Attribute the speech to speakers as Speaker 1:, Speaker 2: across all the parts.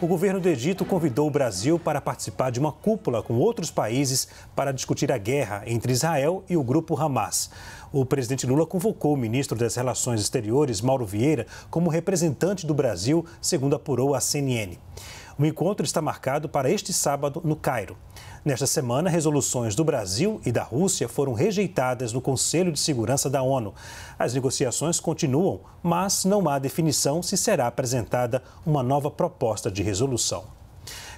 Speaker 1: O governo do Egito convidou o Brasil para participar de uma cúpula com outros países para discutir a guerra entre Israel e o grupo Hamas. O presidente Lula convocou o ministro das Relações Exteriores, Mauro Vieira, como representante do Brasil, segundo apurou a CNN. O encontro está marcado para este sábado no Cairo. Nesta semana, resoluções do Brasil e da Rússia foram rejeitadas no Conselho de Segurança da ONU. As negociações continuam, mas não há definição se será apresentada uma nova proposta de resolução.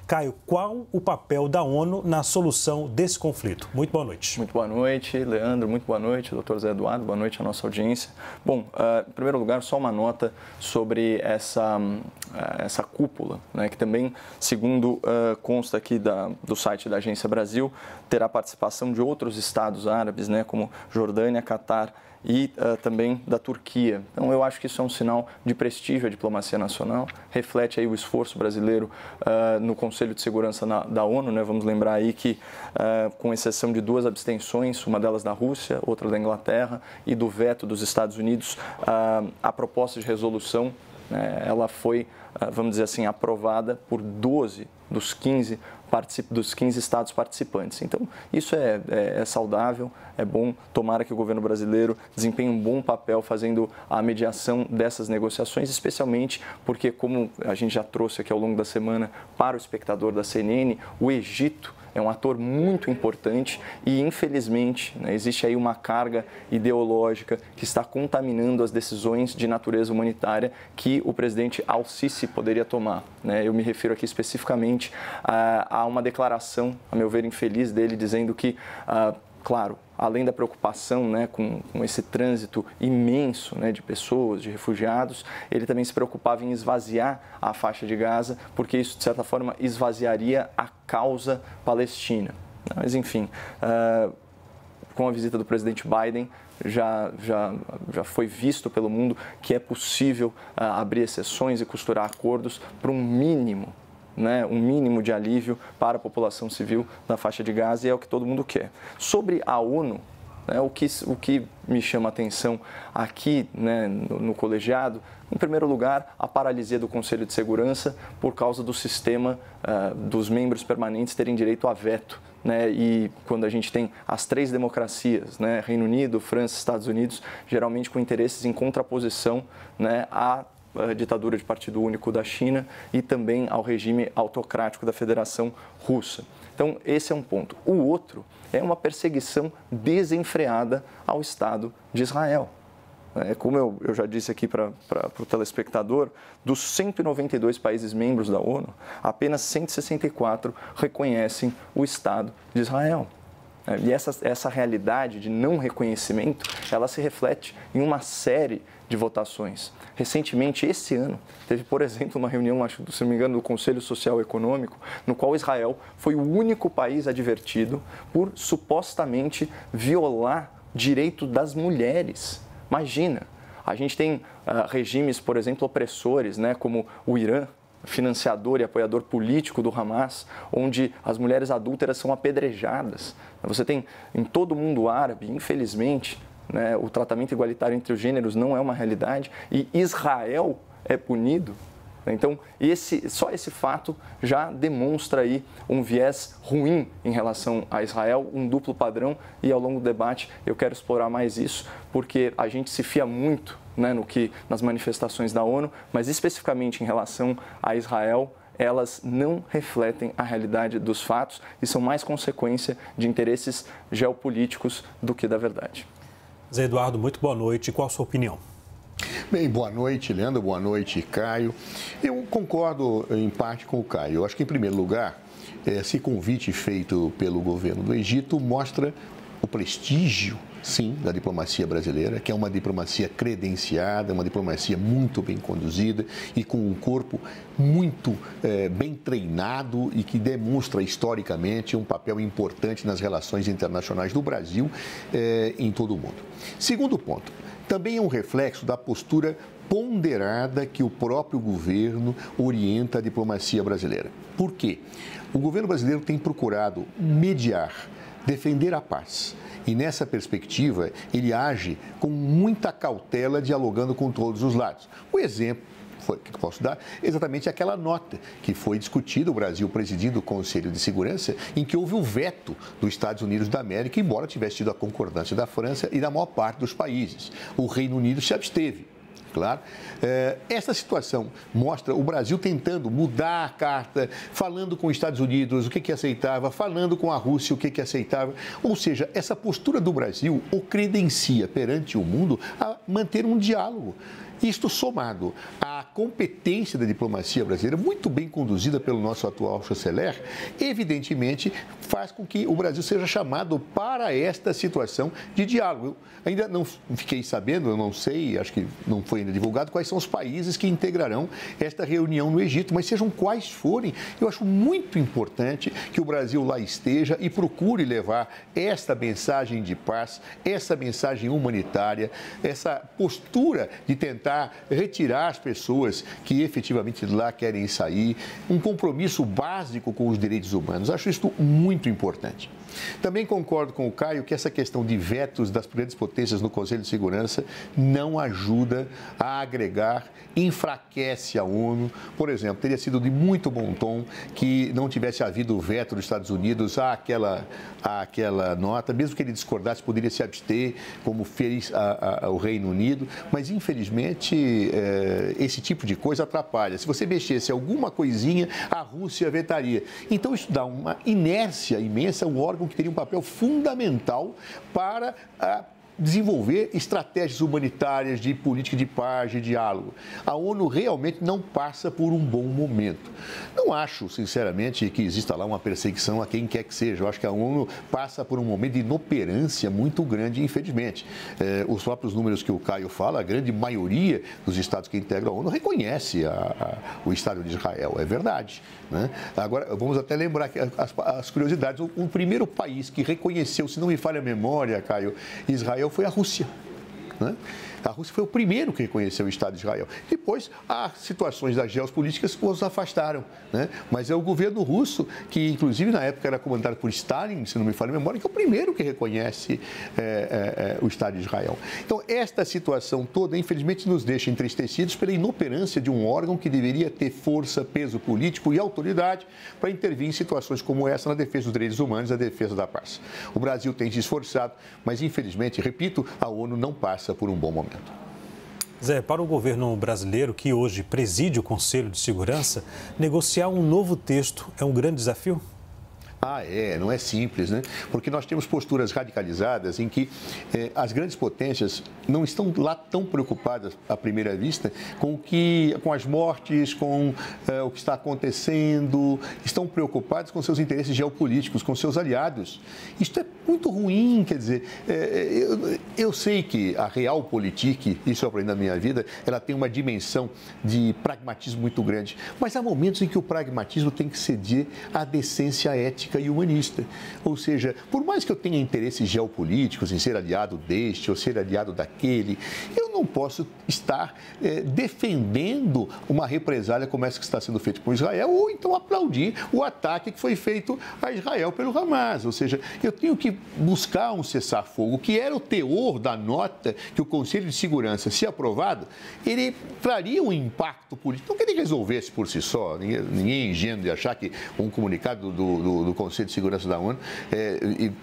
Speaker 1: Caio, qual o papel da ONU na solução desse conflito? Muito boa noite.
Speaker 2: Muito boa noite, Leandro. Muito boa noite, doutor Zé Eduardo. Boa noite à nossa audiência. Bom, em primeiro lugar, só uma nota sobre essa cúpula, né, que também, segundo consta aqui do site da Agência Brasil, terá participação de outros estados árabes, né, como Jordânia, Catar e também da Turquia. Então, eu acho que isso é um sinal de prestígio à diplomacia nacional, reflete aí o esforço brasileiro no Conselho de Segurança da ONU, né? Vamos lembrar aí que, com exceção de 2 abstenções, uma delas da Rússia, outra da Inglaterra, e do veto dos Estados Unidos, a proposta de resolução, ela foi, vamos dizer assim, aprovada por 12 dos 15 estados participantes. Então, isso é saudável, é bom. Tomara que o governo brasileiro desempenhe um bom papel fazendo a mediação dessas negociações, especialmente porque, como a gente já trouxe aqui ao longo da semana para o espectador da CNN, o Egito é um ator muito importante e, infelizmente, né, existe aí uma carga ideológica que está contaminando as decisões de natureza humanitária que o presidente Al-Sisi poderia tomar, né? Eu me refiro aqui especificamente a uma declaração, a meu ver, infeliz dele, dizendo que, claro, além da preocupação, né, com esse trânsito imenso, né, de pessoas, de refugiados, ele também se preocupava em esvaziar a faixa de Gaza, porque isso, de certa forma, esvaziaria a causa palestina. Mas, enfim, com a visita do presidente Biden, já foi visto pelo mundo que é possível abrir exceções e costurar acordos para um mínimo de alívio para a população civil na faixa de Gaza, e é o que todo mundo quer. Sobre a ONU, né, o que me chama a atenção aqui, né, no colegiado, em primeiro lugar, a paralisia do Conselho de Segurança por causa do sistema dos membros permanentes terem direito a veto. Né, e quando a gente tem as 3 democracias, né, Reino Unido, França, Estados Unidos, geralmente com interesses em contraposição, né, à ditadura de partido único da China e também ao regime autocrático da Federação Russa. Então, esse é um ponto. O outro é uma perseguição desenfreada ao Estado de Israel. Como eu já disse aqui para o telespectador, dos 192 países membros da ONU, apenas 164 reconhecem o Estado de Israel. E essa realidade de não reconhecimento, ela se reflete em uma série de votações. Recentemente, esse ano, teve, por exemplo, uma reunião, se não me engano, do Conselho Social e Econômico, no qual Israel foi o único país advertido por supostamente violar direito das mulheres. Imagina, a gente tem regimes, por exemplo, opressores, né, como o Irã, financiador e apoiador político do Hamas, onde as mulheres adúlteras são apedrejadas. Você tem em todo o mundo árabe, infelizmente, né, o tratamento igualitário entre os gêneros não é uma realidade e Israel é punido. Então, só esse fato já demonstra aí um viés ruim em relação a Israel, um duplo padrão, e ao longo do debate eu quero explorar mais isso, porque a gente se fia muito, né, nas manifestações da ONU, mas especificamente em relação a Israel, elas não refletem a realidade dos fatos e são mais consequência de interesses geopolíticos do que da verdade.
Speaker 1: Zé Eduardo, muito boa noite. Qual a sua opinião?
Speaker 3: Bem, boa noite, Leandro. Boa noite, Caio. Eu concordo em parte com o Caio. Eu acho que, em primeiro lugar, esse convite feito pelo governo do Egito mostra o prestígio, sim, da diplomacia brasileira, que é uma diplomacia credenciada, uma diplomacia muito bem conduzida e com um corpo muito bem treinado e que demonstra historicamente um papel importante nas relações internacionais do Brasil em todo o mundo. Segundo ponto, também é um reflexo da postura ponderada que o próprio governo orienta a diplomacia brasileira. Por quê? O governo brasileiro tem procurado mediar, defender a paz. E nessa perspectiva, ele age com muita cautela, dialogando com todos os lados. O exemplo que posso dar, exatamente aquela nota que foi discutida, o Brasil presidindo o Conselho de Segurança, em que houve o veto dos Estados Unidos da América, embora tivesse tido a concordância da França e da maior parte dos países. O Reino Unido se absteve. Claro. Essa situação mostra o Brasil tentando mudar a carta, falando com os Estados Unidos o que aceitava, falando com a Rússia o que aceitava. Ou seja, essa postura do Brasil o credencia perante o mundo a manter um diálogo. Isto somado à competência da diplomacia brasileira, muito bem conduzida pelo nosso atual chanceler, evidentemente faz com que o Brasil seja chamado para esta situação de diálogo. Eu ainda não fiquei sabendo, eu não sei, acho que não foi ainda divulgado, quais são os países que integrarão esta reunião no Egito, mas sejam quais forem, eu acho muito importante que o Brasil lá esteja e procure levar esta mensagem de paz, essa mensagem humanitária, essa postura de tentar retirar as pessoas que efetivamente de lá querem sair, um compromisso básico com os direitos humanos. Acho isso muito importante. Também concordo com o Caio que essa questão de vetos das grandes potências no Conselho de Segurança não ajuda a agregar, enfraquece a ONU. Por exemplo, teria sido de muito bom tom que não tivesse havido o veto dos Estados Unidos àquela nota, mesmo que ele discordasse, poderia se abster, como fez o Reino Unido, mas infelizmente esse tipo de coisa atrapalha. Se você mexesse alguma coisinha, a Rússia vetaria. Então isso dá uma inércia imensa, um órgão que teria um papel fundamental para desenvolver estratégias humanitárias de política de paz, de diálogo. A ONU realmente não passa por um bom momento. Não acho, sinceramente, que exista lá uma perseguição a quem quer que seja. Eu acho que a ONU passa por um momento de inoperância muito grande, infelizmente. Os próprios números que o Caio fala, a grande maioria dos estados que integram a ONU reconhece o Estado de Israel. É verdade, né? Agora, vamos até lembrar que as curiosidades. O primeiro país que reconheceu, se não me falha a memória, Caio, Israel foi a Rússia, né? A Rússia foi o primeiro que reconheceu o Estado de Israel. Depois, as situações das geopolíticas os afastaram, né? Mas é o governo russo, que inclusive na época era comandado por Stalin, se não me falha a memória, que é o primeiro que reconhece o Estado de Israel. Então, esta situação toda, infelizmente, nos deixa entristecidos pela inoperância de um órgão que deveria ter força, peso político e autoridade para intervir em situações como essa na defesa dos direitos humanos e na defesa da paz. O Brasil tem se esforçado, mas infelizmente, repito, a ONU não passa por um bom momento.
Speaker 1: Zé, para o governo brasileiro, que hoje preside o Conselho de Segurança, negociar um novo texto é um grande desafio?
Speaker 3: Não é simples, né? Porque nós temos posturas radicalizadas em que as grandes potências não estão lá tão preocupadas à primeira vista com as mortes, com o que está acontecendo, estão preocupadas com seus interesses geopolíticos, com seus aliados. Isto é muito ruim, quer dizer, eu sei que a realpolitik, isso eu aprendi na minha vida, ela tem uma dimensão de pragmatismo muito grande, mas há momentos em que o pragmatismo tem que ceder à decência ética e humanista. Ou seja, por mais que eu tenha interesses geopolíticos em ser aliado deste ou ser aliado daquele, eu não posso estar defendendo uma represália como essa que está sendo feita por Israel, ou então aplaudir o ataque que foi feito a Israel pelo Hamas. Ou seja, eu tenho que buscar um cessar-fogo, que era o teor da nota que o Conselho de Segurança, se aprovado, ele traria um impacto político. Não que ele resolvesse por si só, ninguém é ingênuo de achar que um comunicado do Conselho de Segurança da ONU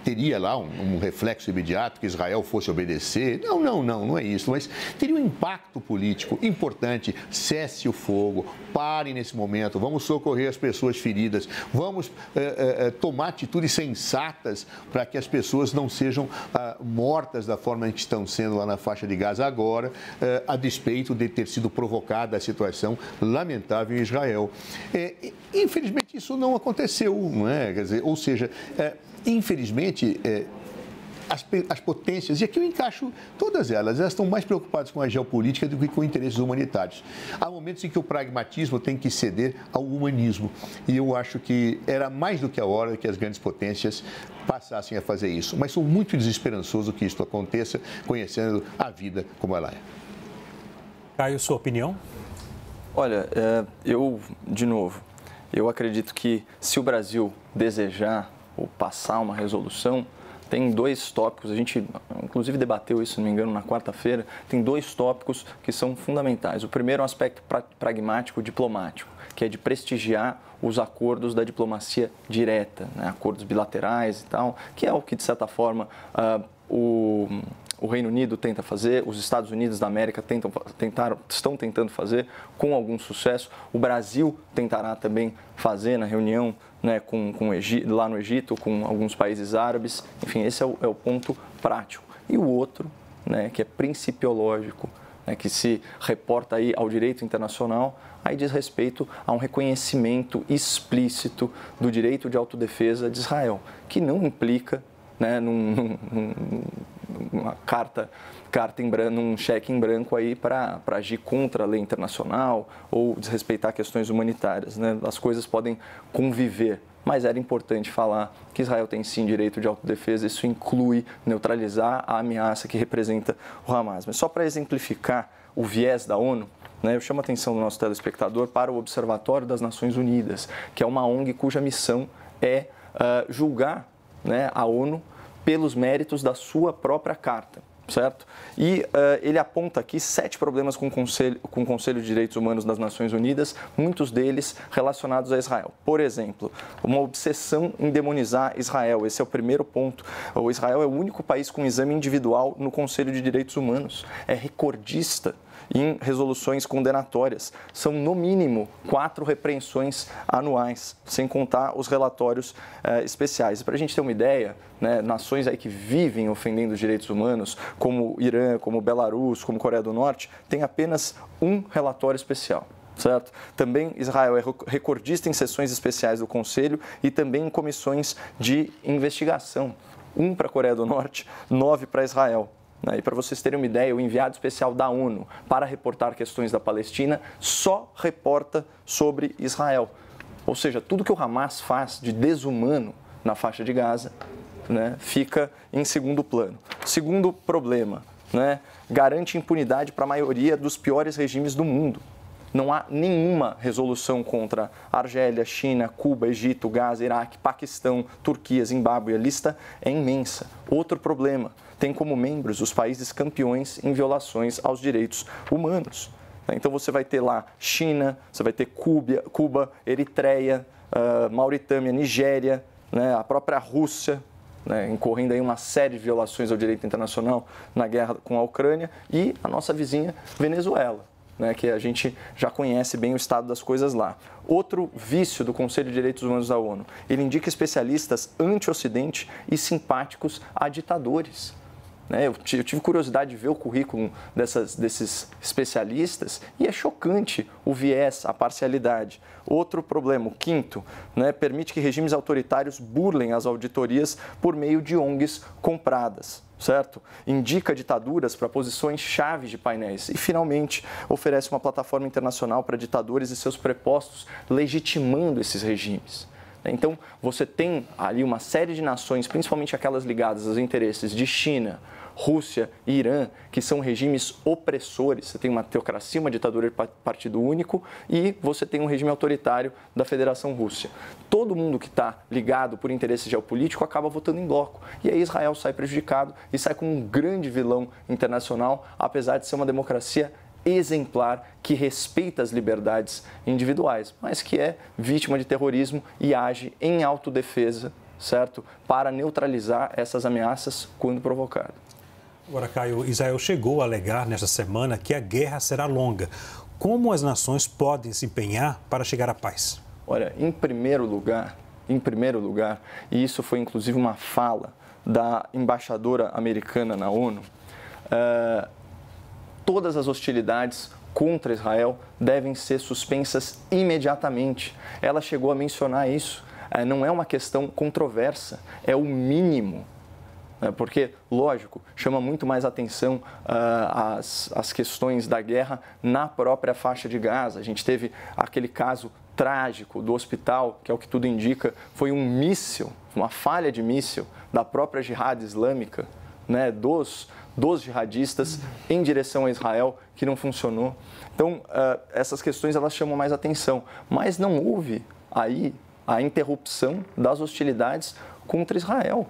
Speaker 3: teria lá um reflexo imediato que Israel fosse obedecer. Não é isso, mas teria um impacto político importante. Cesse o fogo, parem nesse momento, vamos socorrer as pessoas feridas, vamos tomar atitudes sensatas para que as pessoas não sejam mortas da forma em que estão sendo lá na faixa de Gaza agora, a despeito de ter sido provocada a situação lamentável em Israel. Infelizmente, isso não aconteceu, não é? Quer dizer, ou seja, infelizmente, as potências, e aqui eu encaixo todas elas estão mais preocupadas com a geopolítica do que com interesses humanitários. Há momentos em que o pragmatismo tem que ceder ao humanismo, e eu acho que era mais do que a hora que as grandes potências passassem a fazer isso. Mas sou muito desesperançoso que isso aconteça, conhecendo a vida como ela é.
Speaker 1: Caio, sua opinião?
Speaker 2: Olha, eu acredito que se o Brasil desejar ou passar uma resolução, tem 2 tópicos, a gente inclusive debateu isso, se não me engano, na quarta-feira, tem 2 tópicos que são fundamentais. O primeiro é um aspecto pragmático, diplomático, que é de prestigiar os acordos da diplomacia direta, né? Acordos bilaterais e tal, que é o que, de certa forma, o Reino Unido tenta fazer, os Estados Unidos da América estão tentando fazer com algum sucesso. O Brasil tentará também fazer na reunião, né, lá no Egito, com alguns países árabes. Enfim, esse é o ponto prático. E o outro, né, que é principiológico, né, que se reporta aí ao direito internacional, aí diz respeito a um reconhecimento explícito do direito de autodefesa de Israel, que não implica, né, numa carta em branco, num cheque em branco aí para agir contra a lei internacional ou desrespeitar questões humanitárias, né? As coisas podem conviver, mas era importante falar que Israel tem sim direito de autodefesa, isso inclui neutralizar a ameaça que representa o Hamas. Mas só para exemplificar o viés da ONU, né, eu chamo a atenção do nosso telespectador para o Observatório das Nações Unidas, que é uma ONG cuja missão é julgar, né, a ONU pelos méritos da sua própria carta, certo? E ele aponta aqui 7 problemas com o Conselho de Direitos Humanos das Nações Unidas, muitos deles relacionados a Israel. Por exemplo, uma obsessão em demonizar Israel. Esse é o primeiro ponto. O Israel é o único país com exame individual no Conselho de Direitos Humanos. É recordista em resoluções condenatórias. São, no mínimo, 4 repreensões anuais, sem contar os relatórios especiais. E para a gente ter uma ideia, né, nações aí que vivem ofendendo os direitos humanos, como Irã, como Belarus, como Coreia do Norte, tem apenas um relatório especial. Certo? Também Israel é recordista em sessões especiais do Conselho e também em comissões de investigação. 1 para a Coreia do Norte, 9 para Israel. E para vocês terem uma ideia, o enviado especial da ONU para reportar questões da Palestina só reporta sobre Israel. Ou seja, tudo que o Hamas faz de desumano na faixa de Gaza, né, fica em segundo plano. Segundo problema, né, garante impunidade para a maioria dos piores regimes do mundo. Não há nenhuma resolução contra Argélia, China, Cuba, Egito, Gaza, Iraque, Paquistão, Turquia, Zimbábue. A lista é imensa. Outro problema, tem como membros os países campeões em violações aos direitos humanos. Então você vai ter lá China, você vai ter Cuba, Eritreia, Mauritânia, Nigéria, né, a própria Rússia, né, incorrendo em uma série de violações ao direito internacional na guerra com a Ucrânia, e a nossa vizinha Venezuela, né, que a gente já conhece bem o estado das coisas lá. Outro vício do Conselho de Direitos Humanos da ONU, ele indica especialistas anti-Ocidente e simpáticos a ditadores. Eu tive curiosidade de ver o currículo desses especialistas e é chocante o viés, a parcialidade. Outro problema, o quinto, né, permite que regimes autoritários burlem as auditorias por meio de ONGs compradas, certo? Indica ditaduras para posições chave de painéis e, finalmente, oferece uma plataforma internacional para ditadores e seus prepostos, legitimando esses regimes. Então, você tem ali uma série de nações, principalmente aquelas ligadas aos interesses de China, Rússia e Irã, que são regimes opressores. Você tem uma teocracia, uma ditadura de partido único e você tem um regime autoritário da Federação Rússia. Todo mundo que está ligado por interesse geopolítico acaba votando em bloco. E aí Israel sai prejudicado e sai como um grande vilão internacional, apesar de ser uma democracia exemplar que respeita as liberdades individuais, mas que é vítima de terrorismo e age em autodefesa, certo? Para neutralizar essas ameaças quando provocado.
Speaker 1: Agora, Caio, Israel chegou a alegar nesta semana que a guerra será longa. Como as nações podem se empenhar para chegar à paz?
Speaker 2: Olha, em primeiro lugar, e isso foi inclusive uma fala da embaixadora americana na ONU, todas as hostilidades contra Israel devem ser suspensas imediatamente. Ela chegou a mencionar isso. Não é uma questão controversa, é o mínimo. Porque, lógico, chama muito mais atenção as questões da guerra na própria faixa de Gaza. A gente teve aquele caso trágico do hospital, que é o que tudo indica, foi um míssil, uma falha de míssil da própria Jihad Islâmica, né, dos jihadistas em direção a Israel, que não funcionou. Então, essas questões elas chamam mais atenção, mas não houve aí a interrupção das hostilidades contra Israel.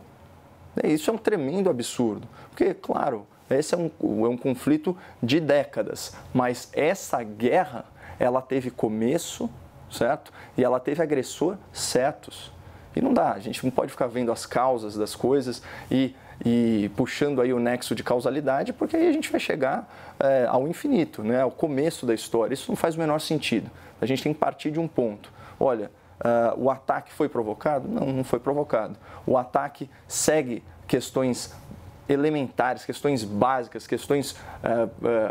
Speaker 2: Isso é um tremendo absurdo, porque, claro, esse é um conflito de décadas, mas essa guerra, ela teve começo, certo? E ela teve agressor certos. E não dá, a gente não pode ficar vendo as causas das coisas e puxando aí o nexo de causalidade, porque aí a gente vai chegar ao infinito, né? Ao começo da história. Isso não faz o menor sentido. A gente tem que partir de um ponto. Olha, o ataque foi provocado? Não, não foi provocado. O ataque segue questões elementares, questões básicas, questões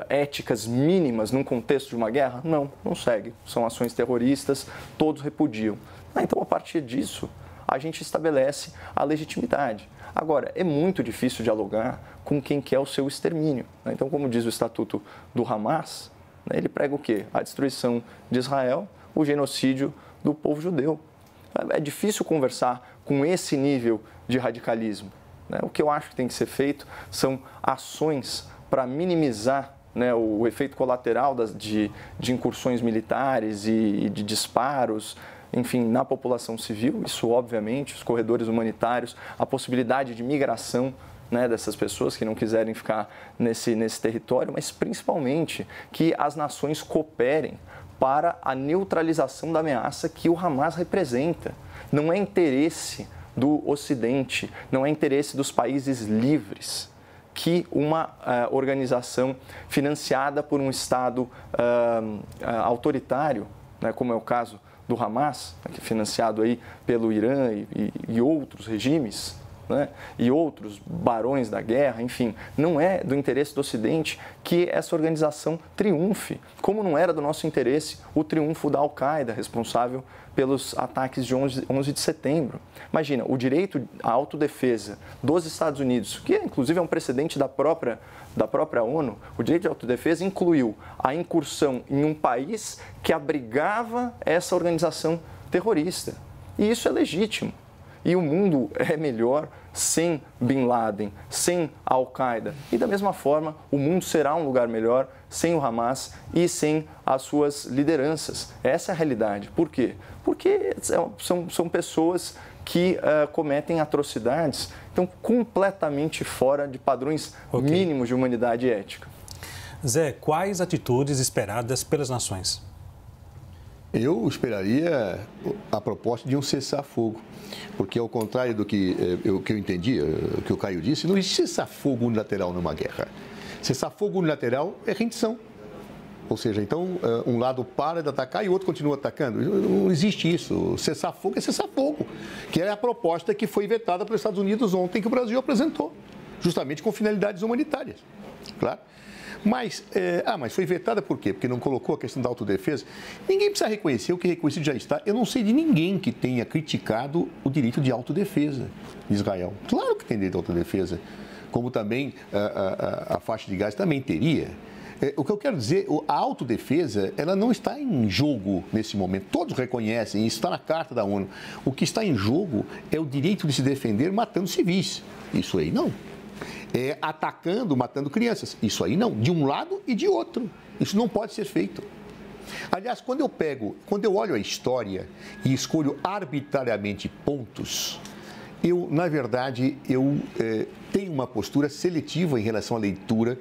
Speaker 2: éticas mínimas num contexto de uma guerra? Não, não segue. São ações terroristas, todos repudiam. Então, a partir disso, a gente estabelece a legitimidade. Agora, é muito difícil dialogar com quem quer o seu extermínio. Então, como diz o Estatuto do Hamas, ele prega o quê? A destruição de Israel, o genocídio do povo judeu. É difícil conversar com esse nível de radicalismo. O que eu acho que tem que ser feito são ações para minimizar, né, o efeito colateral de incursões militares e de disparos, enfim, na população civil. Isso, obviamente, os corredores humanitários, a possibilidade de migração, né, dessas pessoas que não quiserem ficar nesse território, mas principalmente que as nações cooperem para a neutralização da ameaça que o Hamas representa. Não é interesse do Ocidente, não é interesse dos países livres que uma organização financiada por um Estado autoritário, né, como é o caso do Hamas, que é financiado aí pelo Irã e outros regimes, né, e outros barões da guerra, enfim, não é do interesse do Ocidente que essa organização triunfe, como não era do nosso interesse o triunfo da Al-Qaeda, responsável pelos ataques de 11 de setembro. Imagina, o direito à autodefesa dos Estados Unidos, que inclusive é um precedente da própria ONU, o direito de autodefesa incluiu a incursão em um país que abrigava essa organização terrorista. E isso é legítimo. E o mundo é melhor sem Bin Laden, sem a Al-Qaeda. E da mesma forma, o mundo será um lugar melhor sem o Hamas e sem as suas lideranças. Essa é a realidade. Por quê? Porque são pessoas que cometem atrocidades, então completamente fora de padrões mínimos de humanidade e ética.
Speaker 1: Zé, quais atitudes esperadas pelas nações?
Speaker 3: Eu esperaria a proposta de um cessar-fogo, porque ao contrário do que eu entendi, o que o Caio disse, não existe cessar-fogo unilateral numa guerra. Cessar-fogo unilateral é rendição. Ou seja, então um lado para de atacar e o outro continua atacando. Não existe isso. Cessar-fogo é cessar-fogo, que é a proposta que foi vetada pelos Estados Unidos ontem, que o Brasil apresentou, justamente com finalidades humanitárias. Claro. Mas foi vetada por quê? Porque não colocou a questão da autodefesa. Ninguém precisa reconhecer o que reconhecido já está. Eu não sei de ninguém que tenha criticado o direito de autodefesa de Israel. Claro que tem direito de autodefesa, como também a faixa de Gaza também teria. O que eu quero dizer, a autodefesa, ela não está em jogo nesse momento. Todos reconhecem, isso está na Carta da ONU. O que está em jogo é o direito de se defender matando civis. Isso aí não. Atacando, matando crianças. Isso aí não, de um lado e de outro. Isso não pode ser feito. Aliás, quando eu olho a história e escolho arbitrariamente pontos, na verdade, tenho uma postura seletiva em relação à leitura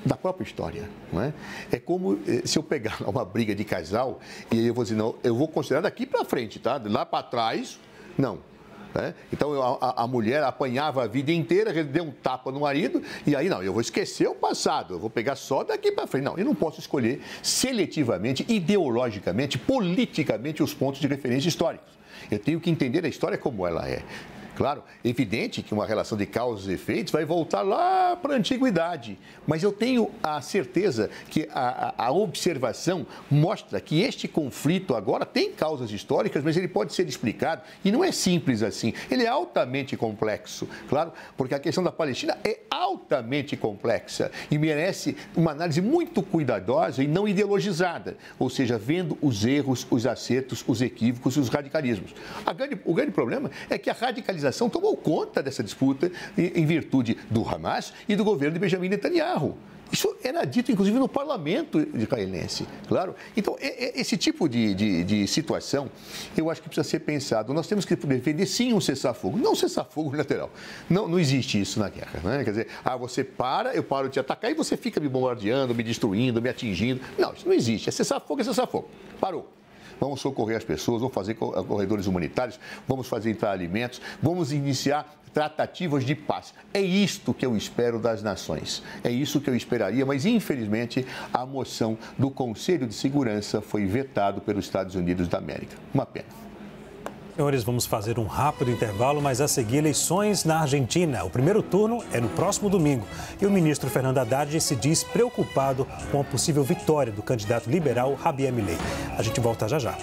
Speaker 3: da própria história. Não é? É como se eu pegar uma briga de casal e aí eu vou dizer, não, eu vou considerar daqui para frente, tá? Lá para trás, não. Então a mulher apanhava a vida inteira, ele deu um tapa no marido e aí não, eu vou esquecer o passado, eu vou pegar só daqui para frente. Não, eu não posso escolher seletivamente, ideologicamente, politicamente os pontos de referência históricos. Eu tenho que entender a história como ela é. Claro, evidente que uma relação de causas e efeitos vai voltar lá para a antiguidade, mas eu tenho a certeza que a observação mostra que este conflito agora tem causas históricas, mas ele pode ser explicado e não é simples assim. Ele é altamente complexo, claro, porque a questão da Palestina é altamente complexa e merece uma análise muito cuidadosa e não ideologizada, ou seja, vendo os erros, os acertos, os equívocos e os radicalismos. O grande problema é que a radicalização tomou conta dessa disputa em virtude do Hamas e do governo de Benjamin Netanyahu. Isso era dito, inclusive, no parlamento israelense, claro. Então, esse tipo de situação, eu acho que precisa ser pensado. Nós temos que defender, sim, um cessar-fogo, não um cessar-fogo unilateral. Não existe isso na guerra, né? Quer dizer, você para, eu paro de te atacar e você fica me bombardeando, me destruindo, me atingindo. Não, isso não existe. É cessar-fogo, é cessar-fogo. Parou. Vamos socorrer as pessoas, vamos fazer corredores humanitários, vamos fazer entrar alimentos, vamos iniciar tratativas de paz. É isto que eu espero das nações. É isso que eu esperaria, mas infelizmente a moção do Conselho de Segurança foi vetado pelos Estados Unidos da América. Uma pena.
Speaker 1: Senhores, vamos fazer um rápido intervalo, mas a seguir eleições na Argentina. O primeiro turno é no próximo domingo. E o ministro Fernando Haddad se diz preocupado com a possível vitória do candidato liberal Javier Milei. A gente volta já já.